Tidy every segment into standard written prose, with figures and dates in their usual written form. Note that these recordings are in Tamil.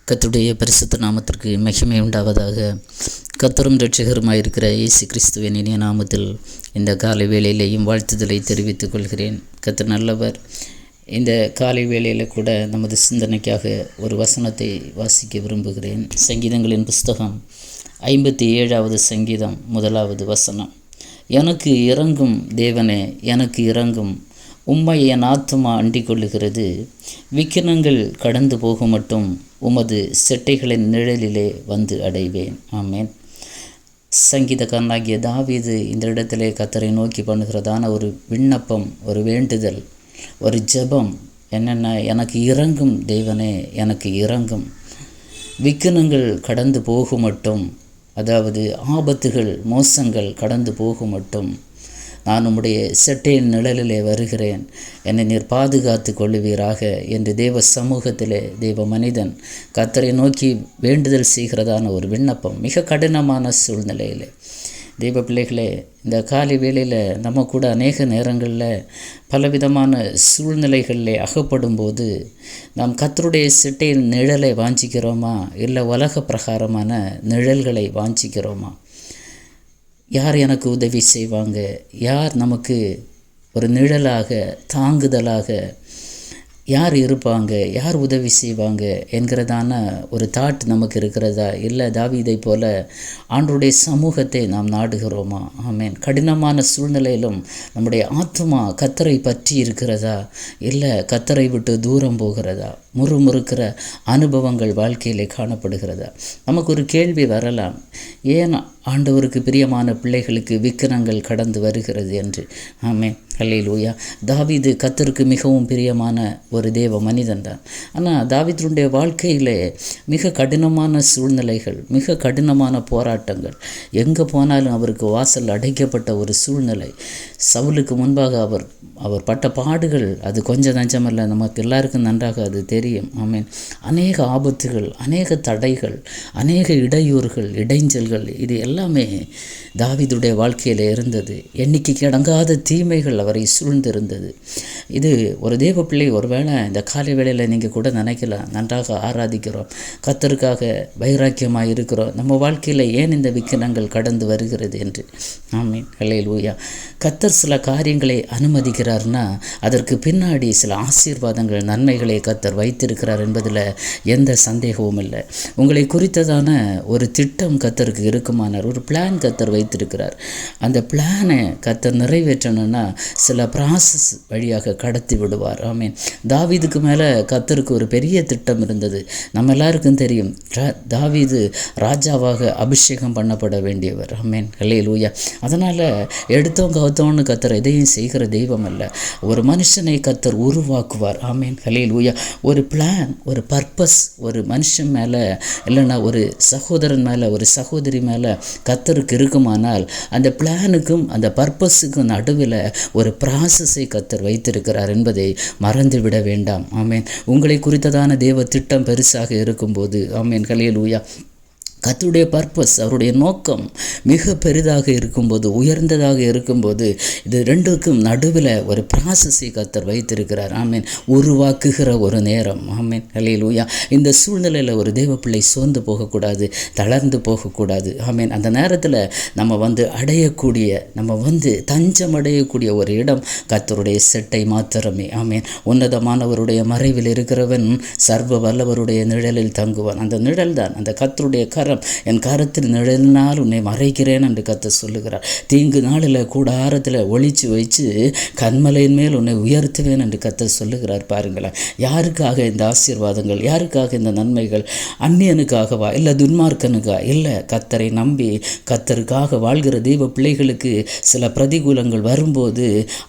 கர்த்தருடைய பரிசுத்த நாமத்திற்கு மகிமை உண்டாவதாக. கர்த்தரும் இரட்சகருமாய் இருக்கிற இயேசு கிறிஸ்துவின் இனிய நாமத்தில் இந்த காலை வேளையிலேயும் வாழ்த்துதலை தெரிவித்துக் கொள்கிறேன். கர்த்தர் நல்லவர். இந்த காலை வேளையில் கூட நமது சிந்தனைக்காக ஒரு வசனத்தை வாசிக்க விரும்புகிறேன். சங்கீதங்களின் புஸ்தகம் 57வது சங்கீதம் 1வது வசனம். எனக்கு இறங்கும் தேவனே, எனக்கு இறங்கும், உம்மை என் ஆத்துமா அண்டிக் கொள்ளுகிறது. விக்கினங்கள் கடந்து போகும் மட்டும் உமது செட்டைகளின் நிழலிலே வந்து அடைவேன். ஆமேன். சங்கீதக்காரனாகிய தாவீது இந்த இடத்திலே கர்த்தரை நோக்கி பண்ணுகிறதான ஒரு விண்ணப்பம், ஒரு வேண்டுதல், ஒரு ஜெபம் என்னென்ன, எனக்கு இறங்கும் தேவனே, எனக்கு இறங்கும். விக்கினங்கள் கடந்து போகும் மட்டும், அதாவது ஆபத்துகள் மோசங்கள் கடந்து போகும் மட்டும் நான் உம்முடைய செட்டையின் நிழலிலே வருகிறேன், என்னை நீர் பாதுகாத்து கொள்ளுவீராக என்று தேவ சமூகத்திலே தேவ மனிதன் கர்த்தரை நோக்கி வேண்டுதல் செய்கிறதான ஒரு விண்ணப்பம். மிக கடினமான சூழ்நிலையில் தெய்வ பிள்ளைகளே, இந்த காலை வேளையில் நம்ம கூட அநேக நேரங்களில் பலவிதமான சூழ்நிலைகளில் அகப்படும் போது நாம் கர்த்தருடைய செட்டையின் நிழலை வாஞ்சிக்கிறோமா, இல்லை உலக பிரகாரமான நிழல்களை வாஞ்சிக்கிறோமா? யார் எனக்கு உதவி செய்வாங்க, யார் நமக்கு ஒரு நிழலாக தாங்குதலாக யார் இருப்பாங்க, யார் உதவி செய்வாங்க என்கிறதான ஒரு தாட் நமக்கு இருக்கிறதா? இல்லை தாவீதை போல ஆண்டவருடைய சமூகத்தை நாம் நாடுகிறோமா? ஆமேன். கடினமான சூழ்நிலையிலும் நம்முடைய ஆத்துமா கர்த்தரை பற்றி இருக்கிறதா, இல்லை கர்த்தரை விட்டு தூரம் போகிறதா? முறுமுறுக்கிற அனுபவங்கள் வாழ்க்கையிலே காணப்படுகிறதா? நமக்கு ஒரு கேள்வி வரலாம், ஏன் ஆண்டவருக்கு பிரியமான பிள்ளைகளுக்கு விக்கினங்கள் கடந்து வருகிறது என்று. ஆமேன். அல்லேலூயா. தாவீது கர்த்தருக்கு மிகவும் பிரியமான ஒரு தேவ மனிதன் தான். ஆனால் தாவீதுடைய வாழ்க்கையிலே மிக கடினமான சூழ்நிலைகள், மிக கடினமான போராட்டங்கள், எங்கே போனாலும் அவருக்கு வாசல் அடைக்கப்பட்ட ஒரு சூழ்நிலை. சவுலுக்கு முன்பாக அவர் பட்ட பாடுகள் அது கொஞ்சம் நஞ்சமல்ல, நமக்கு எல்லாருக்கும் நன்றாக அது தெரியும். ஆமீன். அநேக ஆபத்துகள், அநேக தடைகள், அநேக இடையூறுகள், இடைஞ்சல்கள், இது எல்லாமே தாவீதுடைய வாழ்க்கையில் இருந்தது. எண்ணிக்கைக்கு அடங்காத தீமைகள் அவரை சூழ்ந்திருந்தது. இது ஒரு தேவ பிள்ளை ஒருவேளை இந்த காலை வேளையில் நீங்கள் கூட நினைக்கலாம், நன்றாக ஆராதிக்கிறோம், கர்த்தருக்காக வைராக்கியமாக இருக்கிறோம், நம்ம வாழ்க்கையில் ஏன் இந்த விக்கினங்கள் கடந்து வருகிறது என்று. ஆமீன். அல்லேலூயா. கர்த்தர் சில காரியங்களை அனுமதிக்கிறார்னா அதற்கு பின்னாடி சில ஆசீர்வாதங்கள், நன்மைகளை கர்த்தர் வைத்திருக்கிறார் என்பதில் எந்த சந்தேகமும் இல்லை. உங்களை குறித்ததான ஒரு திட்டம் கர்த்தருக்கு இருக்குமானார், ஒரு பிளான் கர்த்தர் வைத்திருக்கிறார். அந்த பிளானை கர்த்தர் நிறைவேற்றணும்னா சில ப்ராசஸ் வழியாக கடத்தி விடுவார். ஆமீன். தாவீதுக்கு மேலே கர்த்தருக்கு ஒரு பெரிய திட்டம் இருந்தது. நம்ம எல்லாருக்கும் தெரியும், தாவீது ராஜாவாக அபிஷேகம் பண்ணப்பட வேண்டியவர். ஆமீன். அல்லேலூயா. அதனால் எடுத்தவங்க கவுத்தவன்னு கர்த்தர் எதையும் செய்கிற தெய்வம் அல்ல. ஒரு மனுஷனை கர்த்தர் உருவாக்குவார். ஆமீன். அல்லேலூயா. ஒரு பிளான், ஒரு பர்பஸ் ஒரு மனுஷன் மேலே, இல்லைன்னா ஒரு சகோதரன் மேலே, ஒரு சகோதரி மேலே கர்த்தருக்கு இருக்குமானால் அந்த பிளானுக்கும் அந்த பர்பஸுக்கும் நடுவில் ஒரு ப்ராசஸை கர்த்தர் வைத்திருக்கிறார் என்பதை மறந்துவிட வேண்டாம். ஆமீன். உங்களை குறித்ததான தேவ திட்டம் பெருசாக இருக்கும்போது, ஆமீன், அல்லேலூயா, கர்த்தருடைய பர்பஸ், அவருடைய நோக்கம் மிக பெரிதாக இருக்கும்போது, உயர்ந்ததாக இருக்கும்போது, இது ரெண்டுக்கும் நடுவில் ஒரு ப்ராசஸை கர்த்தர் வைத்திருக்கிறார். ஆமீன். உருவாக்குகிற ஒரு நேரம். ஆமீன். அல்லேலூயா. இந்த சூழ்நிலையில் ஒரு தேவ பிள்ளை சோர்ந்து போகக்கூடாது, தளர்ந்து போகக்கூடாது. ஆமீன். அந்த நேரத்தில் நம்ம அடையக்கூடிய, நம்ம தஞ்சம் அடையக்கூடிய ஒரு இடம் கர்த்தருடைய செட்டை மாத்திரமே. ஆமீன். உன்னதமானவருடைய மறைவில் இருக்கிறவன் சர்வ வல்லவருடைய நிழலில் தங்குவான். அந்த நிழல் தான் அந்த கர்த்தருடைய கரம். என் கரத்தில் நிழலினால் உன்னை மறைக்கிறேன் என்று கர்த்தர் சொல்லுகிறார். தீங்கு நாளில் கூடாரத்தில் ஒளிச்சு வச்சு கன்மலையின் மேல் உன்னை உயர்த்துவேன் என்று கர்த்தர் சொல்லுகிறார். பாருங்களேன், யாருக்காக இந்த ஆசீர்வாதங்கள், யாருக்காக இந்த நன்மைகள்? அந்நியனுக்காகவா, இல்லை துன்மார்க்கனுக்கா? இல்லை, கர்த்தரை நம்பி கர்த்தருக்காக வாழ்கிற தெய்வ பிள்ளைகளுக்கு சில பிரதிகூலங்கள் வரும்போது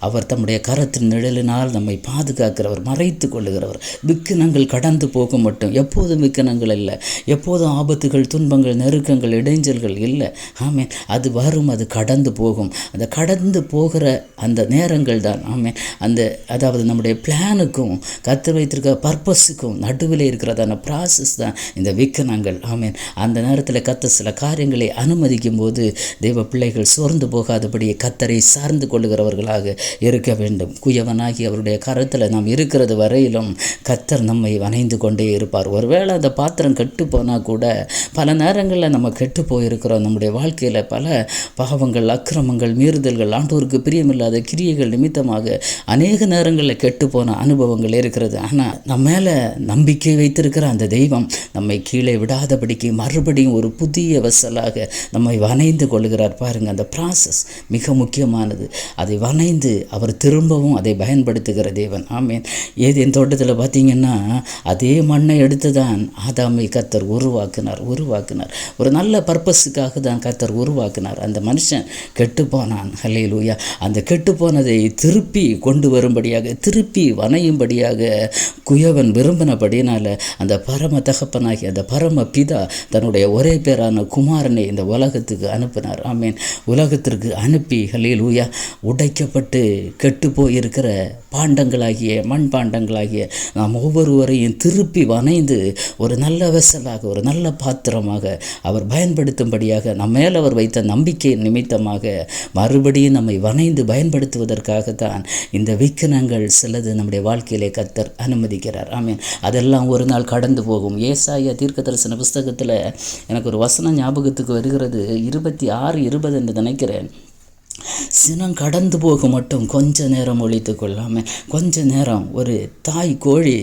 அவர் தம்முடைய கரத்தின் நிழலினால் நம்மை பாதுகாக்கிறவர், மறைத்து கொள்ளுகிறவர். விக்கினங்கள் கடந்து போக மட்டும், எப்போதும் விக்கினங்கள் இல்லை, எப்போதும் ஆபத்துகள் துன்பங்கள், நெருக்கங்கள், இடைஞ்சல்கள் இல்லை. ஆமென். அது வரும், அது கடந்து போகும். அந்த கடந்து போகிற அந்த நேரங்கள் தான் அதாவது நம்முடைய பிளானுக்கும் கர்த்தர் வைத்திருக்க பர்பஸுக்கும் நடுவில் இருக்கிறதான ப்ராசஸ் தான் இந்த விக்கனங்கள். ஆமென். அந்த நேரத்தில் கர்த்தர் சில காரியங்களை அனுமதிக்கும் போது தெய்வ பிள்ளைகள் சோர்ந்து போகாதபடி கர்த்தரை சார்ந்து கொள்ளுகிறவர்களாக இருக்க வேண்டும். குயவனாகி அவருடைய கரத்தில் நாம் இருக்கிறது வரையிலும் கர்த்தர் நம்மை வணைந்து கொண்டே இருப்பார். ஒருவேளை அந்த பாத்திரம் கெட்டு போனால் கூட பல நேரங்களில் நம்ம கெட்டு போயிருக்கிறோம். நம்முடைய வாழ்க்கையில் பல பாவங்கள், அக்கிரமங்கள், மீறுதல்கள், ஆண்டவருக்கு பிரியமில்லாத கிரியைகள் நிமித்தமாக அநேக நேரங்களில் கெட்டு போன அனுபவங்கள் இருக்கிறது. ஆனால் நம்ம மேலே நம்பிக்கை வைத்திருக்கிற அந்த தெய்வம் நம்மை கீழே விடாதபடிக்கு மறுபடியும் ஒரு புதிய வசலாக நம்மை வணைந்து கொள்கிறார். பாருங்கள், அந்த ப்ராசஸ் மிக முக்கியமானது. அதை வணைந்து அவர் திரும்பவும் அதை பயன்படுத்துகிற தேவன். ஆமேன். ஏதேன் தோட்டத்தில் பார்த்தீங்கன்னா அதே மண்ணை எடுத்து தான் ஆதாமை கர்த்தர் உருவாக்கினார். ஒரு நல்ல பர்பஸுக்காக தான் கர்த்தர் உருவாக்கினார். அந்த மனுஷன் கெட்டு போனான். ஹல்லேலூயா. அந்த கெட்டு போனதை திருப்பி கொண்டு வரும்படியாக, திருப்பி வணையும்படியாக குயவன் விரும்பினபடினால அந்த பரம தகப்பனாகி அந்த பரம பிதா தன்னுடைய ஒரே பேரான குமாரனை இந்த உலகத்துக்கு அனுப்பினார். ஆமேன். உலகத்திற்கு அனுப்பி ஹல்லேலூயா உடைக்கப்பட்டு கெட்டு போயிருக்கிற பாண்டங்களாகிய மண் பாண்டங்களாகிய நாம் ஒவ்வொருவரையும் திருப்பி வணைந்து ஒரு நல்ல வெசலாக, ஒரு நல்ல பாத்திரமாக அவர் பயன்படுத்தும்படியாக நம்ம மேல் அவர் வைத்த நம்பிக்கையின் நிமித்தமாக மறுபடியும் நம்மை வணைந்து பயன்படுத்துவதற்காகத்தான் இந்த விக்கனங்கள் சிலது நம்முடைய வாழ்க்கையிலே கர்த்தர் அனுமதிக்கிறார். ஆமீன். அதெல்லாம் ஒரு நாள் கடந்து போகும். ஏசாயா தீர்க்கதரிசன புஸ்தகத்தில் எனக்கு ஒரு வசனம் ஞாபகத்துக்கு வருகிறது. 26:20 என்று நினைக்கிறேன். சினம் கடந்து போக மட்டும் கொஞ்ச நேரம் ஒழித்து கொள்ளாமல், கொஞ்ச நேரம் ஒரு தாய் கோழி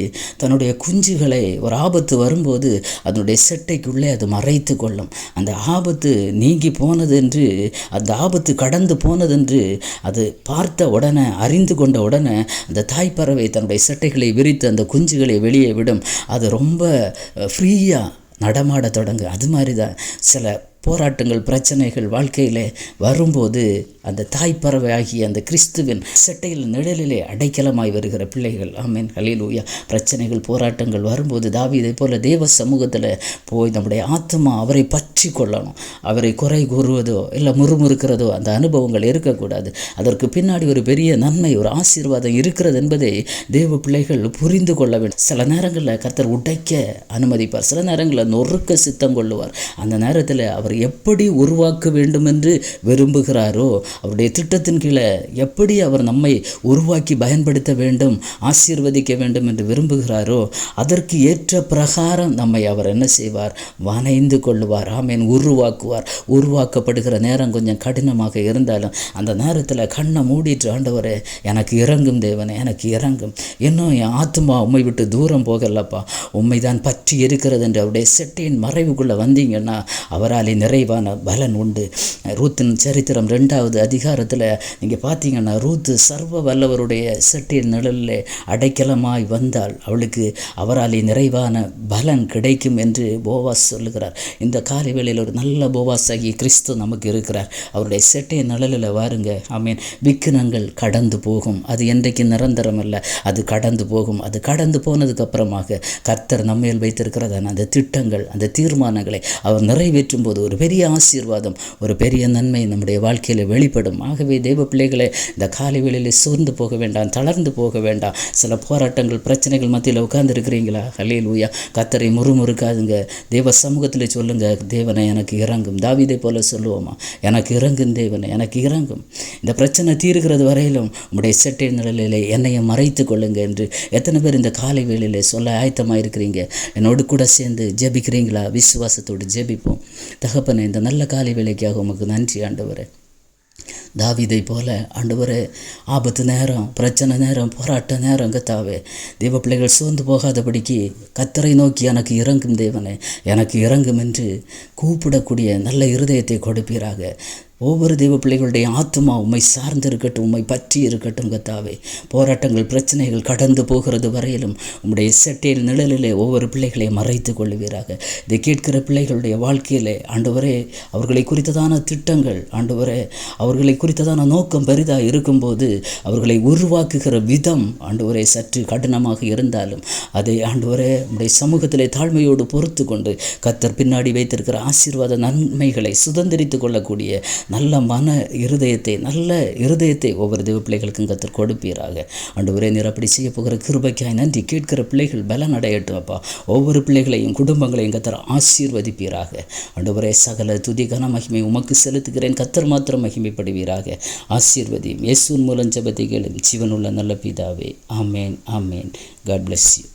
தன்னுடைய குஞ்சுகளை ஒரு ஆபத்து வரும்போது அதனுடைய செட்டைக்குள்ளே அது மறைத்து கொள்ளும். அந்த ஆபத்து நீங்கி போனதென்று, அந்த ஆபத்து கடந்து போனதென்று அது பார்த்த உடனே, அறிந்து கொண்ட உடனே அந்த தாய் பறவை தன்னுடைய செட்டைகளை விரித்து அந்த குஞ்சுகளை வெளியே விடும். அது ரொம்ப ஃப்ரீயாக நடமாட தொடங்கு. அது மாதிரி தான் சில போராட்டங்கள், பிரச்சனைகள் வாழ்க்கையில் வரும்போது அந்த தாய்ப்பறவை ஆகிய அந்த கிறிஸ்துவின் செட்டையில் நிழலிலே அடைக்கலமாய் வருகிற பிள்ளைகள். ஆமீன். ஹல்லேலூயா. பிரச்சனைகள், போராட்டங்கள் வரும்போது தாவீதை போல தேவ சமூகத்தில் போய் நம்முடைய ஆத்மா அவரை பற்றி கொள்ளணும். அவரை குறை கூறுவதோ இல்லை முறுமுறுக்கிறதோ அந்த அனுபவங்கள் இருக்கக்கூடாது. அதற்கு பின்னாடி ஒரு பெரிய நன்மை, ஒரு ஆசீர்வாதம் இருக்கிறது என்பதை தேவ பிள்ளைகள் புரிந்து கொள்ள வேண்டும். சில நேரங்களில் கர்த்தர் உடைக்க அனுமதிப்பார், சில நேரங்களில் நொறுக்க சித்தம் கொள்ளுவார். அந்த நேரத்தில் அவர் எப்படி உருவாக்க வேண்டும் என்று விரும்புகிறாரோ, அவருடைய திட்டத்தின் கீழே எப்படி அவர் நம்மை உருவாக்கி பயன்படுத்த வேண்டும், ஆசீர்வதிக்க வேண்டும் என்று விரும்புகிறாரோ அதற்கு ஏற்ற பிரகாரம் நம்மை அவர் என்ன செய்வார்? வணைந்து கொள்ளுவார். ஆமேன். உருவாக்குவார். உருவாக்கப்படுகிற நேரம் கொஞ்சம் கடினமாக இருந்தாலும் அந்த நேரத்தில் கண்ணை மூடிட்டு, ஆண்டவரே எனக்கு இறங்கும் தேவனே, எனக்கு இறங்கும், இன்னும் என் ஆத்மா உம்மை விட்டு தூரம் போகலப்பா, உம்மை தான் பற்றி இருக்கிறது என்று அவருடைய செட்டையின் மறைவுக்குள்ளே வந்தீங்கன்னா அவரால் நிறைவான பலன் உண்டு. ரூத்தின் சரித்திரம் 2வது அதிகாரத்தில் நீங்கள் பார்த்தீங்கன்னா, ரூத்து சர்வ வல்லவருடைய செட்டியின் நிழலில் அடைக்கலமாய் வந்தால் அவளுக்கு அவரால் நிறைவான பலன் கிடைக்கும் என்று போவாஸ் சொல்லுகிறார். இந்த காலை வேளையில் ஒரு நல்ல போவாஸ் ஆகிய கிறிஸ்து நமக்கு இருக்கிறார். அவருடைய செட்டையின் நிழலில் வாருங்க. ஆமீன். விக்கினங்கள் கடந்து போகும். அது என்றைக்கு நிரந்தரம் அல்ல, அது கடந்து போகும். அது கடந்து போனதுக்கு அப்புறமாக கர்த்தர் நம்மேல் வைத்திருக்கிறதான அந்த திட்டங்கள், அந்த தீர்மானங்களை அவர் நிறைவேற்றும் போது ஒரு பெரிய ஆசீர்வாதம், ஒரு பெரிய நன்மை நம்முடைய வாழ்க்கையில் வெளிப்படும். ஆகவே தேவ பிள்ளைகளை இந்த காலை வேளையில் சோர்ந்து போக வேண்டாம், தளர்ந்து போக வேண்டாம். சில போராட்டங்கள், பிரச்சனைகள் மத்தியில் உட்கார்ந்து இருக்கிறீங்களா? ஹல்லேலூயா. கர்த்தரை முறுமுறுக்காதுங்க. தேவ சமூகத்தில் சொல்லுங்க, தேவனை எனக்கு இறங்கும். தாவீதை போல சொல்லுவோமா, எனக்கு இறங்கும் தேவனை, எனக்கு இறங்கும். இந்த பிரச்சனை தீர்கிறது வரையிலும் உங்களுடைய செட்டை நிழலிலே என்னையை மறைத்து கொள்ளுங்க என்று எத்தனை பேர் இந்த காலை வேளையில் சொல்ல ஆயத்தமாக இருக்கிறீங்க? என்னோடு கூட சேர்ந்து ஜெபிக்கிறீங்களா? விசுவாசத்தோடு ஜெபிப்போம். தகப்பனே, இந்த நல்ல காலை வேளைக்காக உமக்கு நன்றி ஆண்டவரே. தாவீதை போல ஆண்டவரே, ஆபத்து நேரம், பிரச்சனை நேரம், போராட்ட நேரம் கர்த்தாவே, தேவ பிள்ளைகள் சோர்ந்து போகாதபடிக்கு கர்த்தரை நோக்கி எனக்கு இறங்கும் தேவனே, எனக்கு இறங்கும் என்று கூப்பிடக்கூடிய நல்ல இருதயத்தை கொடுப்பீராக. ஒவ்வொரு தெய்வ பிள்ளைகளுடைய ஆத்மா உம்மை சார்ந்து இருக்கட்டும், உம்மை பற்றி இருக்கட்டும் கத்தாவே. போராட்டங்கள் பிரச்சனைகள் கடந்து போகிறது வரையிலும் உம்முடைய செட்டையில் நிழலிலே ஒவ்வொரு பிள்ளைகளையும் மறைத்து கொள்ளுவீராக. இதை கேட்கிற பிள்ளைகளுடைய வாழ்க்கையிலே ஆண்டவரே அவர்களை குறித்ததான திட்டங்கள், ஆண்டவரே அவர்களை குறித்ததான நோக்கம் பெரிதாக இருக்கும்போது அவர்களை உருவாக்குகிற விதம் ஆண்டவரே சற்று கடினமாக இருந்தாலும் அதை ஆண்டவரே உம்முடைய சமூகத்திலே தாழ்மையோடு பொறுத்து கொண்டு கர்த்தர் பின்னாடி வைத்திருக்கிற ஆசீர்வாத நன்மைகளை சுதந்திரித்து கொள்ளக்கூடிய நல்ல நல்ல இருதயத்தை ஒவ்வொரு தெய்வ பிள்ளைகளுக்கும் கர்த்தர் கொடுப்பீராக. ஆண்டவரே நீர் அப்படி செய்ய போகிற கிருபைக்காய் நன்றி. கேட்கிற பிள்ளைகள் பலன் அடையட்டும் அப்பா. ஒவ்வொரு பிள்ளைகளையும் குடும்பங்களையும் கர்த்தர் ஆசீர்வதிப்பீராக. ஆண்டவரே சகல துதி கன மகிமை உமக்கு செலுத்துகிறேன். கர்த்தர் மாத்திரம் மகிமைப்படுவீராக. ஆசீர்வதியும். இயேசுவின் மூலம் ஜெபத்தை கேளும் ஜீவனுள்ள நல்ல பிதாவே. ஆமேன், ஆமேன். God bless you.